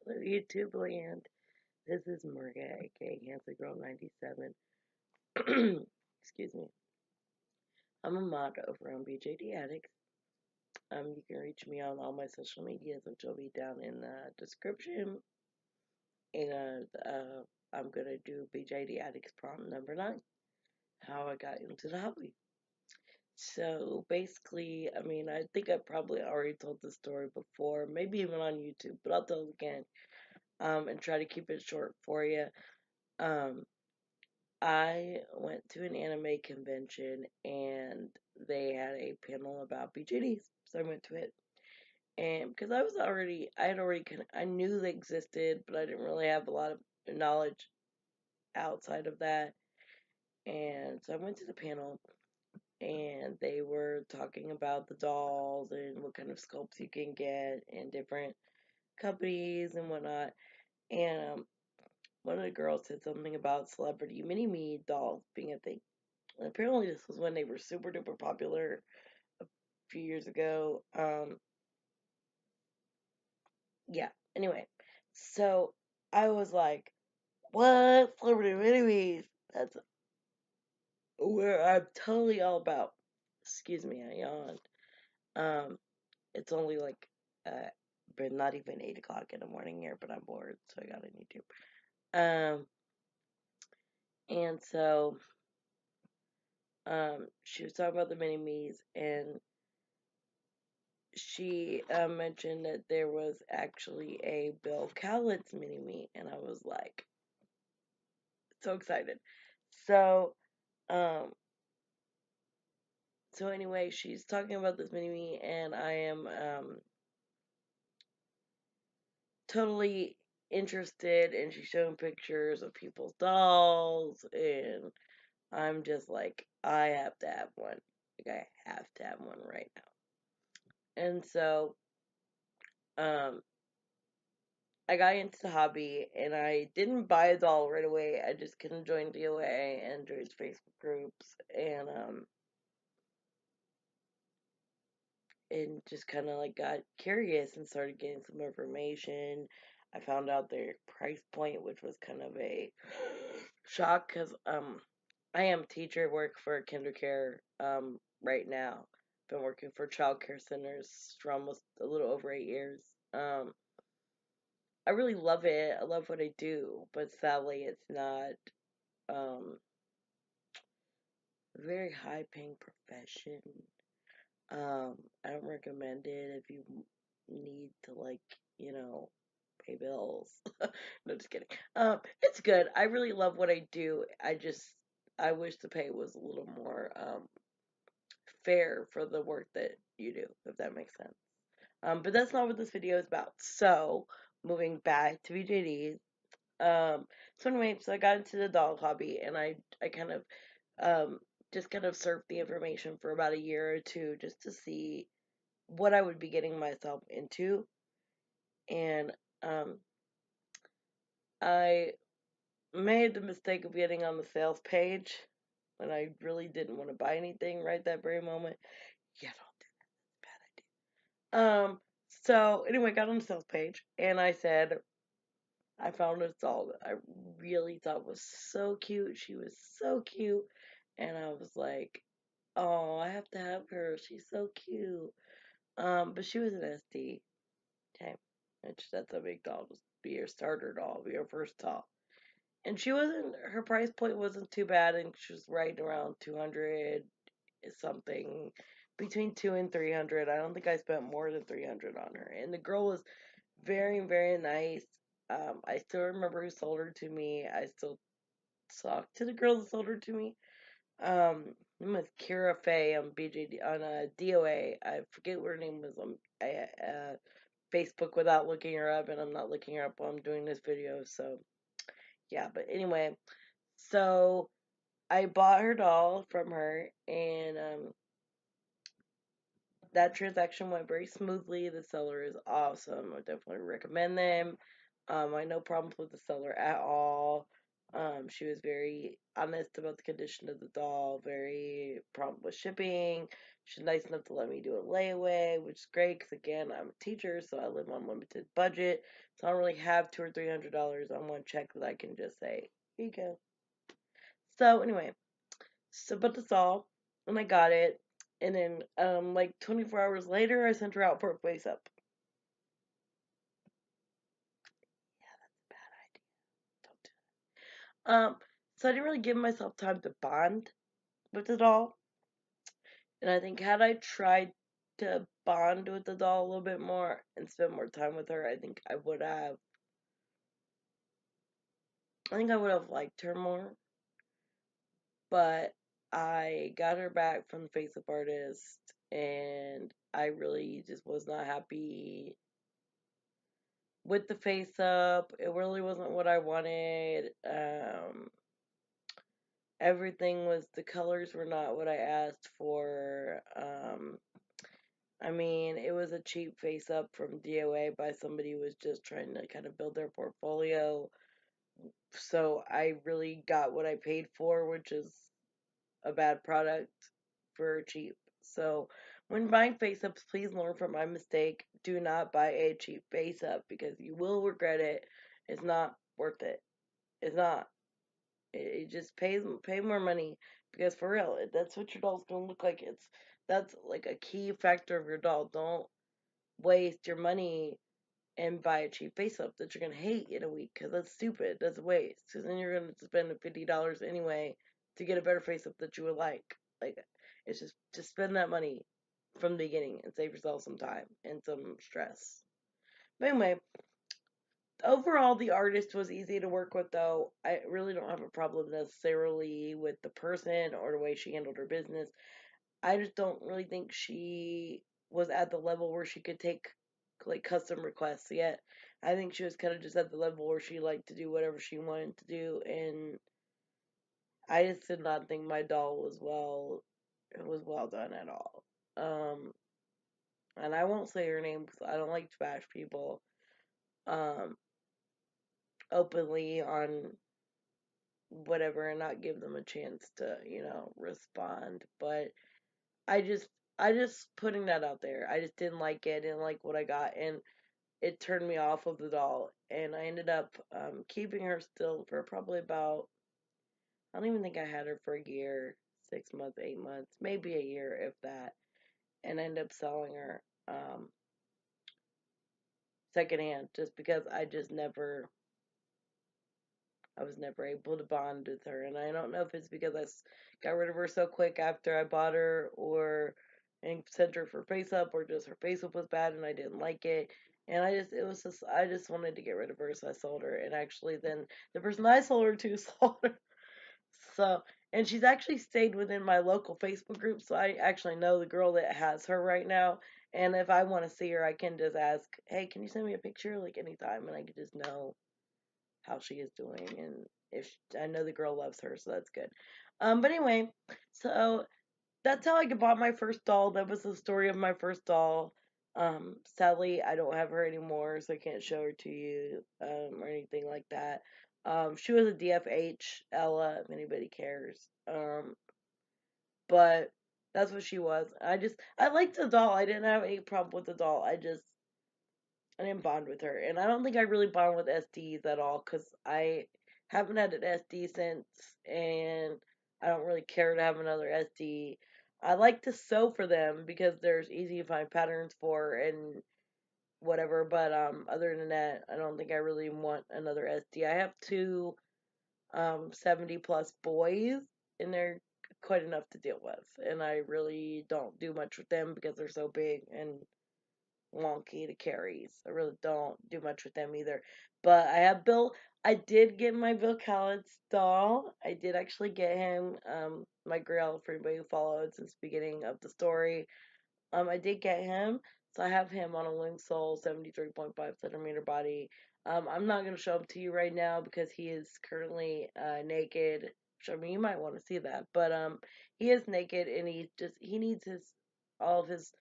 Hello, YouTube land. This is Marga, aka Handsome Girl 97. Excuse me. I'm a mod over on BJD Addicts. You can reach me on all my social medias, which will be down in the description. And I'm gonna do BJD Addicts prompt number 9. How I got into the hobby. So basically, I think I probably already told the story before, maybe even on YouTube, but I'll tell it again. And try to keep it short for you. Um, I went to an anime convention and they had a panel about BJDs, so I went to it. And because I knew they existed, but I didn't really have a lot of knowledge outside of that. And so I went to the panel and they were talking about the dolls and what kind of sculpts you can get and different companies and whatnot. And one of the girls said something about celebrity mini me dolls being a thing. And apparently, this was when they were super duper popular a few years ago. Yeah. Anyway, so I was like, "What celebrity mini-me's? That's where I'm totally all about." Excuse me, I yawned. Um, it's only like but not even 8 o'clock in the morning here, but I'm bored, so I got on YouTube. And so she was talking about the mini me's, and she mentioned that there was actually a Bill Cowlitz mini me, and I was like so excited. So, um, so anyway, she's talking about this mini me, and I am totally interested, and she's showing pictures of people's dolls, and I'm just like, I have to have one. Like, I have to have one right now. And so, um, I got into the hobby and I didn't buy a doll right away. I just kind of joined DOA and joined Facebook groups and just kind of like got curious and started getting some information. I found out their price point, which was kind of a shock because I am a teacher, work for kinder care right now. Been working for child care centers for almost a little over 8 years. I really love it. I love what I do, but sadly, it's not um, a very high paying profession. I don't recommend it if you need to, like, you know, pay bills. No, just kidding. It's good. I really love what I do. I wish the pay was a little more fair for the work that you do, if that makes sense. But that's not what this video is about. So, moving back to BJD. So anyway, so I got into the dog hobby, and I kind of um, just kind of surfed the information for about a year or two just to see what I would be getting myself into. And um, I made the mistake of getting on the sales page when I really didn't want to buy anything right that very moment. Yeah, don't do that. Bad idea. So anyway, got on the sales page, and I said I found this doll that I really thought was so cute. She was so cute, and I was like, "Oh, I have to have her. She's so cute." But she was an SD. Okay, which that's a big doll. Just be your starter doll, be your first doll. And she wasn't. Her price point wasn't too bad, and she was right around 200 something, between 2 and 300. I don't think I spent more than 300 on her. And the girl was very, very nice. I still remember who sold her to me. I still talk to the girl that sold her to me. Her name was Kira Faye on BJD on DOA. I forget what her name was on Facebook without looking her up, and I'm not looking her up while I'm doing this video. So yeah, but anyway, so I bought her doll from her, and that transaction went very smoothly. The seller is awesome. I definitely recommend them. I had no problems with the seller at all. She was very honest about the condition of the doll, very prompt with shipping. She's nice enough to let me do a layaway, which is great because again, I'm a teacher, so I live on limited budget. So I don't really have $200 or $300 on one check that I can just say, here you go. So anyway, so but that's all, and I got it, and then like 24 hours later, I sent her out for a face up. Yeah, that's a bad idea. Don't do it. So I didn't really give myself time to bond with the doll, and I think had I tried to bond with the doll a little bit more and spend more time with her, I think I would have. I think I would have liked her more, but I got her back from the face up artist, and I really just was not happy with the face up. It really wasn't what I wanted. Everything was, the colors were not what I asked for. I mean, it was a cheap face up from DOA by somebody who was just trying to kind of build their portfolio. So I really got what I paid for, which is a bad product for cheap. So when buying face ups, please learn from my mistake. Do not buy a cheap face up because you will regret it. It's not worth it. It's not. It just pay more money because for real, that's what your doll's gonna look like. That's like a key factor of your doll. Don't waste your money and buy a cheap face up that you're gonna hate in a week because that's stupid. That's a waste. Because then you're gonna spend $50 anyway to get a better face up that you would like. Like it's just spend that money from the beginning and save yourself some time and some stress. But anyway, overall the artist was easy to work with though. I really don't have a problem necessarily with the person or the way she handled her business. I just don't really think she was at the level where she could take like custom requests yet. I think she was kind of just at the level where she liked to do whatever she wanted to do, and I just did not think my doll was well done at all. Um, and I won't say her name because I don't like to bash people um openly on whatever and not give them a chance to respond. But I just I just putting that out there. I just didn't like it, didn't like what I got, and it turned me off of the doll. And I ended up keeping her still for probably about, I don't even think I had her for a year, 6 months, 8 months, maybe a year if that. And I ended up selling her secondhand just because I was never able to bond with her. And I don't know if it's because got rid of her so quick after I bought her, or and sent her for face up, or just her face up was bad and I didn't like it. And I just wanted to get rid of her, so I sold her. And actually, then the person I sold her to sold her. So, and she's actually stayed within my local Facebook group, so I actually know the girl that has her right now. And if I want to see her, I can just ask, hey, can you send me a picture like anytime, and I can just know how she is doing, and if she, I know the girl loves her, so that's good. But anyway, so that's how I bought my first doll. That was the story of my first doll. Sadly, I don't have her anymore, so I can't show her to you or anything like that. She was a DFH, Ella, if anybody cares. But that's what she was. I liked the doll. I didn't have any problem with the doll. I didn't bond with her, and I don't think I really bond with SDs at all because I haven't had an SD since, and I don't really care to have another SD. I like to sew for them because there's easy to find patterns for and whatever, but other than that, I don't think I really want another SD. I have two 70 plus boys, and they're quite enough to deal with, and I really don't do much with them because they're so big and wonky to carries. I really don't do much with them either. But I did get my Bill Cowlitz doll. I did actually get him, my grill, for anybody who followed since the beginning of the story. I did get him, so I have him on a wing sole, 73.5 centimeter body. I'm not gonna show him to you right now because he is currently naked. Which, I mean, you might want to see that, but he is naked and he needs his all of his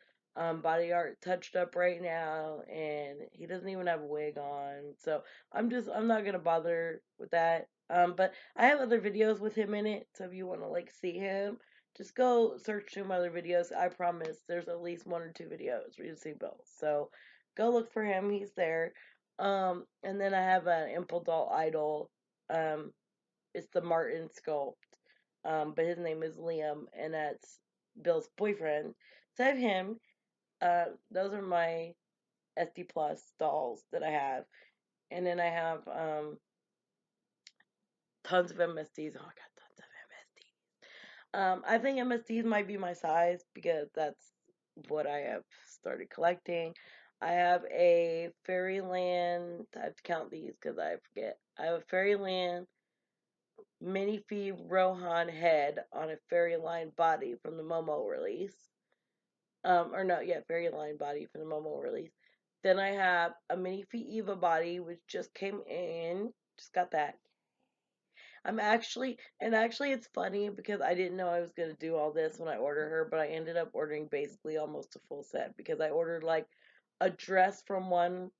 body art touched up right now, and he doesn't even have a wig on. So I'm not gonna bother with that. But I have other videos with him in it, so if you want to like see him, just go search through my other videos. I promise there's at least 1 or 2 videos where you see Bill. So go look for him. He's there. And then I have an Impel Doll idol. Um, it's the Martin sculpt. But his name is Liam, and that's Bill's boyfriend. So I have him. Those are my SD Plus dolls that I have. And then I have tons of MSDs. Oh, I got tons of MSDs. I think MSDs might be my size because that's what I have started collecting. I have a Fairyland. I have to count these because I forget. I have a Fairyland minifee Rohan head on a Fairyline body from the Momo release. Or no, yeah, Fairyline body from the Momo release. Then I have a minifee Eva body which just came in. Just got that. And actually it's funny because I didn't know I was gonna do all this when I ordered her, but I ended up ordering basically almost a full set because I ordered like a dress from one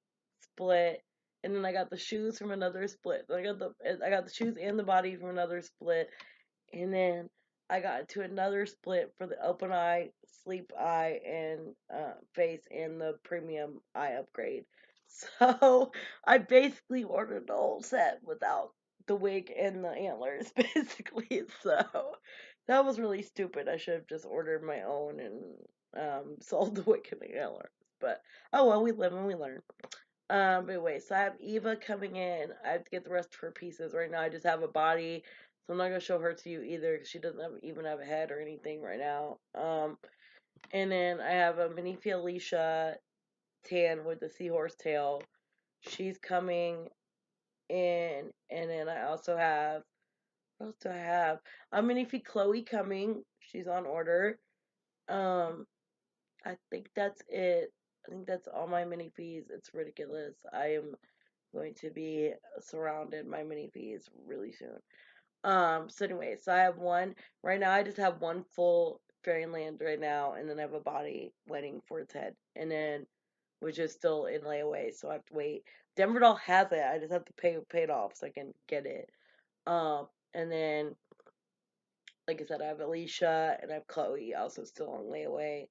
split, and then I got the shoes from another split. I got the shoes and the body from another split, and then I got to another split for the open eye, sleep eye, and face, and the premium eye upgrade. So I basically ordered the whole set without the wig and the antlers, basically. So that was really stupid. I should have just ordered my own and sold the wig and the antlers. But oh well, we live and we learn. But anyway, so I have Eva coming in. I have to get the rest of her pieces. Right now, I just have a body, so I'm not gonna show her to you either because she doesn't even have a head or anything right now. And then I have a mini Alicia tan with the seahorse tail. She's coming in, and then I also have what else do I have? A mini Chloe coming. She's on order. Um, I think that's it. I think that's all my mini fees. It's ridiculous. I am going to be surrounded by mini fees really soon. So anyway, so I have one right now. I just have one full Fairyland right now, and then I have a body waiting for its head, and then which is still in layaway, so I have to wait. Denver Doll has it. I just have to pay it off so I can get it. And then like I said, I have Alicia and I have Chloe also still on layaway.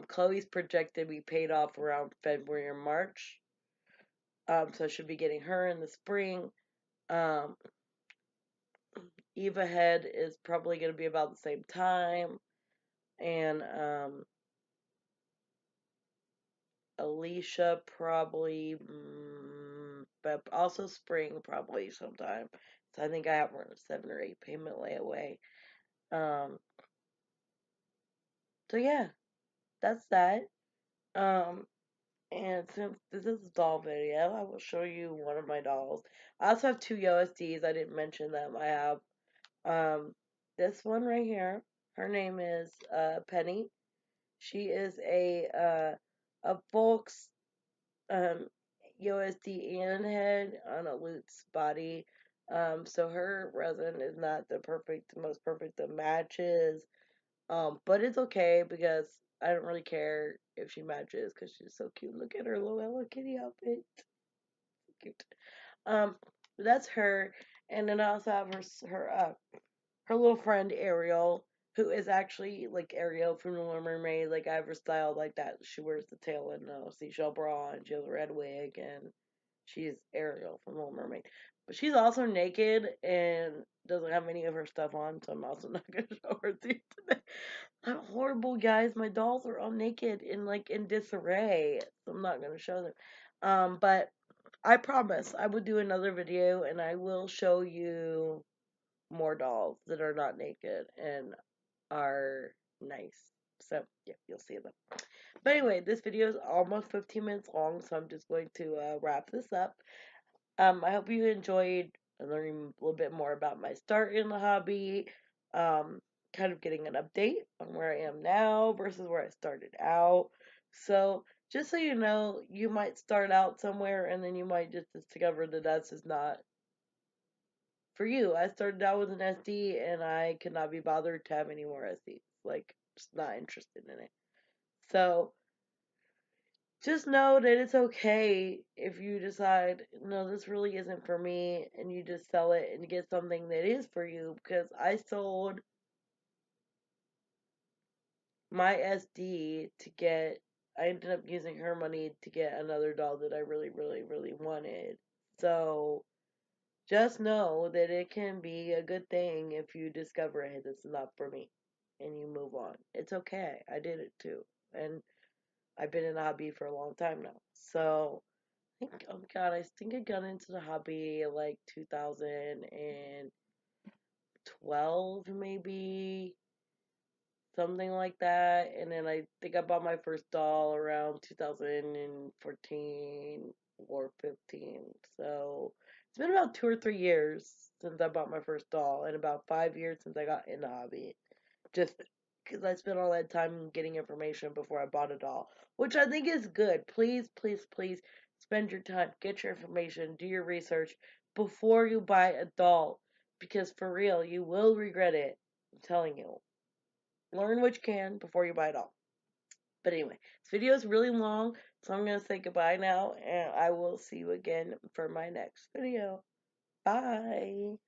Chloe's projected to be paid off around February or March. So I should be getting her in the spring. Um, Eva Head is probably going to be about the same time. And Alicia probably, but also spring probably sometime. So I think I have around a 7 or 8 payment layaway. Um, so yeah, that's that. Um, and since this is a doll video, I will show you one of my dolls. I also have 2 USDs. I didn't mention them. I have this one right here. Her name is Penny. She is a Volks um USD and head on a Lutz body. So her resin is not the most perfect of matches. But it's okay because I don't really care if she matches because she's so cute. Look at her little Hello Kitty outfit. Cute. Um, that's her, and then I also have her little friend Ariel, who is actually like Ariel from the Little Mermaid. Like I have her styled like that. She wears the tail and seashell bra, and she has a red wig, and she's Ariel from the Little Mermaid. But she's also naked and doesn't have any of her stuff on, so I'm also not gonna show her to you today. I'm horrible, guys. My dolls are all naked and like in disarray, so I'm not gonna show them. But I promise I will do another video and I will show you more dolls that are not naked and are nice. So, yeah, you'll see them. But anyway, this video is almost 15 minutes long, so I'm just going to wrap this up. I hope you enjoyed learning a little bit more about my start in the hobby, um, kind of getting an update on where I am now versus where I started out. So, just so you know, you might start out somewhere and then you might just discover that that's just not for you. I started out with an SD and I could not be bothered to have any more SDs. Like, just not interested in it. So, just know that it's okay if you decide, no, this really isn't for me, and you just sell it and get something that is for you. Because I sold my SD to get, I ended up using her money to get another doll that I really, really, really wanted. So just know that it can be a good thing if you discover, hey, this is not for me, and you move on. It's okay. I did it too. And I've been in the hobby for a long time now. So I think, oh my God, I think I got into the hobby like 2012, maybe something like that. And then I think I bought my first doll around 2014 or 15. So it's been about 2 or 3 years since I bought my first doll, and about 5 years since I got in the hobby. Just because I spent all that time getting information before I bought a doll, which I think is good. Please, please, please spend your time, get your information, do your research before you buy a doll, because for real, you will regret it. I'm telling you. Learn what you can before you buy it all. But anyway, this video is really long, so I'm going to say goodbye now, and I will see you again for my next video. Bye!